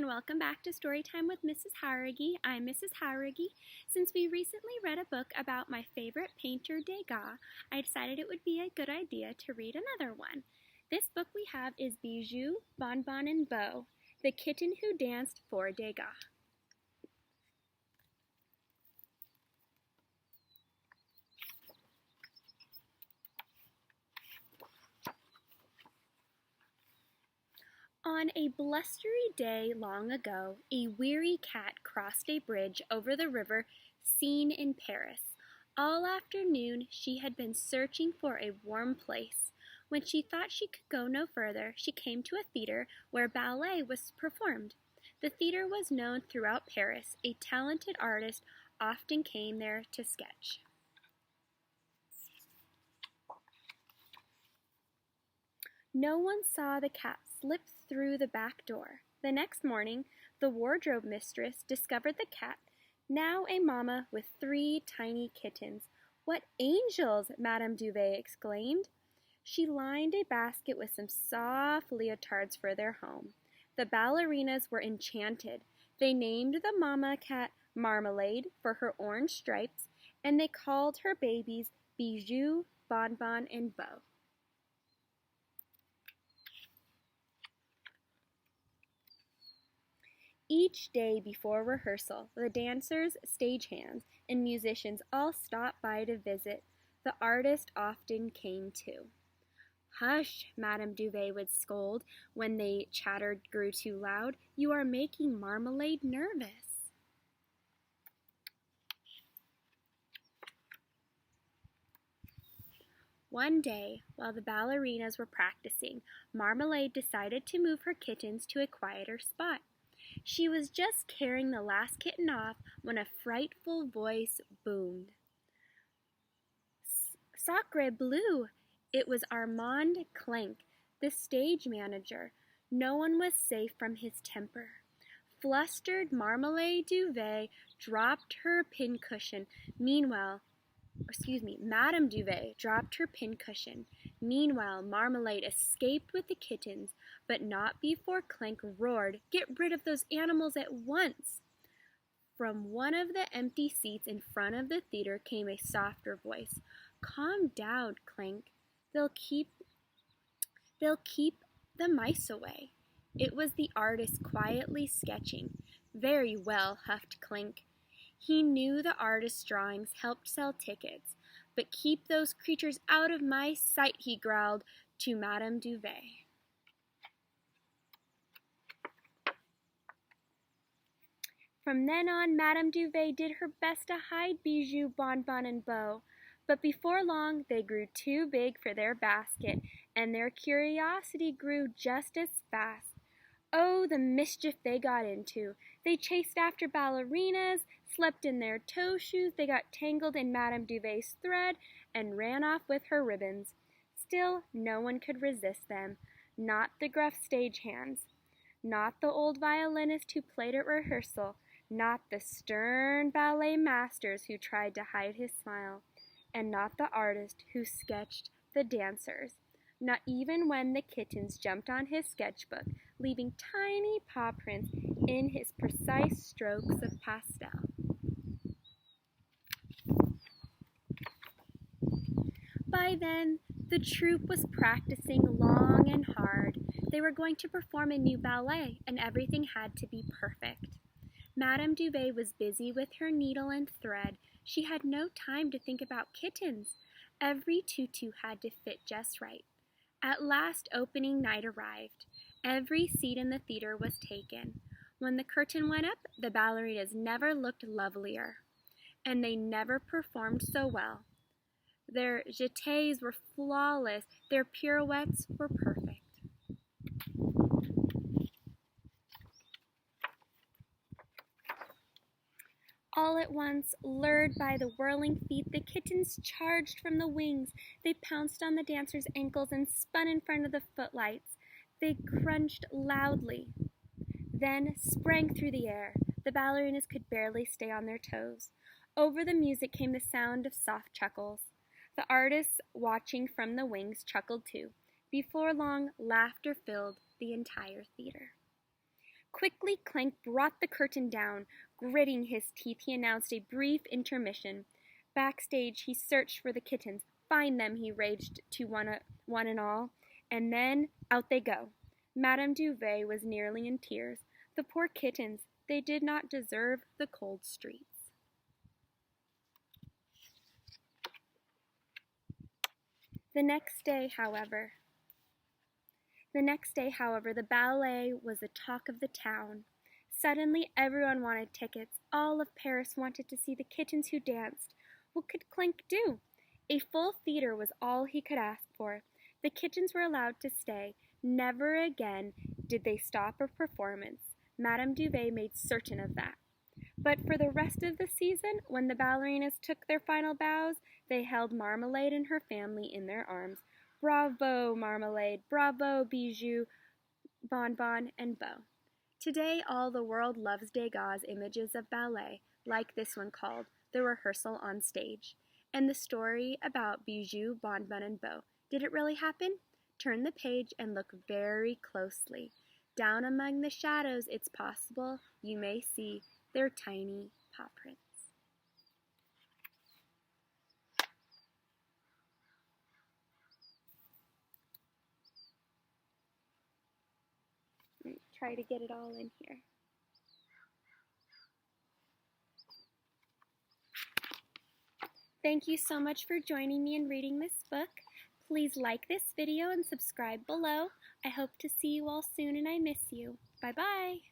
and welcome back to Storytime with Mrs. Harrigy. I'm Mrs. Harrigy. Since we recently read a book about my favorite painter, Degas, I decided it would be a good idea to read another one. This book we have is Bijou, Bonbon, and Beau, the kitten who danced for Degas. On a blustery day long ago, a weary cat crossed a bridge over the river Seine in Paris. All afternoon she had been searching for a warm place. When she thought she could go no further, she came to a theater where ballet was performed. The theater was known throughout Paris. A talented artist often came there to sketch. No one saw the cat slip through the back door. The next morning, the wardrobe mistress discovered the cat, now a mamma with 3 tiny kittens. "What angels!" Madame Duvet exclaimed. She lined a basket with some soft leotards for their home. The ballerinas were enchanted. They named the mamma cat Marmalade for her orange stripes, and they called her babies Bijou, Bonbon, and Beau. Each day before rehearsal, the dancers, stagehands, and musicians all stopped by to visit. The artist often came too. "Hush," Madame Duvet would scold when they chattered grew too loud. "You are making Marmalade nervous." One day, while the ballerinas were practicing, Marmalade decided to move her kittens to a quieter spot. She was just carrying the last kitten off when a frightful voice boomed. "Sacre bleu!" It was Armand Clank, the stage manager. No one was safe from his temper. Flustered Marmalade Duvet dropped her pincushion. Madame Duvet dropped her pincushion. Meanwhile, Marmalade escaped with the kittens, but not before Clank roared, "Get rid of those animals at once!" From one of the empty seats in front of the theater came a softer voice. "Calm down, Clank. They'll keep the mice away." It was the artist quietly sketching. "Very well," huffed Clank. He knew the artist's drawings helped sell tickets. "But keep those creatures out of my sight," he growled to Madame Duvet. From then on, Madame Duvet did her best to hide Bijou, Bonbon, and Beau. But before long, they grew too big for their basket, and their curiosity grew just as fast. Oh, the mischief they got into! They chased after ballerinas, slept in their toe shoes, they got tangled in Madame Duvet's thread, and ran off with her ribbons. Still, no one could resist them, not the gruff stagehands, not the old violinist who played at rehearsal, not the stern ballet masters who tried to hide his smile, and not the artist who sketched the dancers. Not even when the kittens jumped on his sketchbook, leaving tiny paw prints in his precise strokes of pastel. By then, the troupe was practicing long and hard. They were going to perform a new ballet, and everything had to be perfect. Madame Duvet was busy with her needle and thread. She had no time to think about kittens. Every tutu had to fit just right. At last, opening night arrived. Every seat in the theater was taken. When the curtain went up, the ballerinas never looked lovelier, and they never performed so well. Their jetés were flawless. Their pirouettes were perfect. All at once, lured by the whirling feet, the kittens charged from the wings. They pounced on the dancers' ankles and spun in front of the footlights. They crunched loudly, then sprang through the air. The ballerinas could barely stay on their toes. Over the music came the sound of soft chuckles. The artists, watching from the wings, chuckled too. Before long, laughter filled the entire theater. Quickly, Clank brought the curtain down. Gritting his teeth, he announced a brief intermission. Backstage, he searched for the kittens. Find them, he raged to one and all. And then, out they go. Madame Duvet was nearly in tears. The poor kittens, they did not deserve the cold streets. The next day, however, the ballet was the talk of the town. Suddenly, everyone wanted tickets. All of Paris wanted to see the kittens who danced. What could Clank do? A full theater was all he could ask for. The kittens were allowed to stay. Never again did they stop a performance. Madame Duvet made certain of that. But for the rest of the season, when the ballerinas took their final bows, they held Marmalade and her family in their arms. Bravo, Marmalade! Bravo, Bijou, Bonbon, and Beau. Today, all the world loves Degas' images of ballet, like this one called The Rehearsal on Stage. And the story about Bijou, Bonbon, and Beau. Did it really happen? Turn the page and look very closely. Down among the shadows, it's possible you may see their tiny paw prints. Try to get it all in here. Thank you so much for joining me in reading this book. Please like this video and subscribe below. I hope to see you all soon and I miss you. Bye-bye.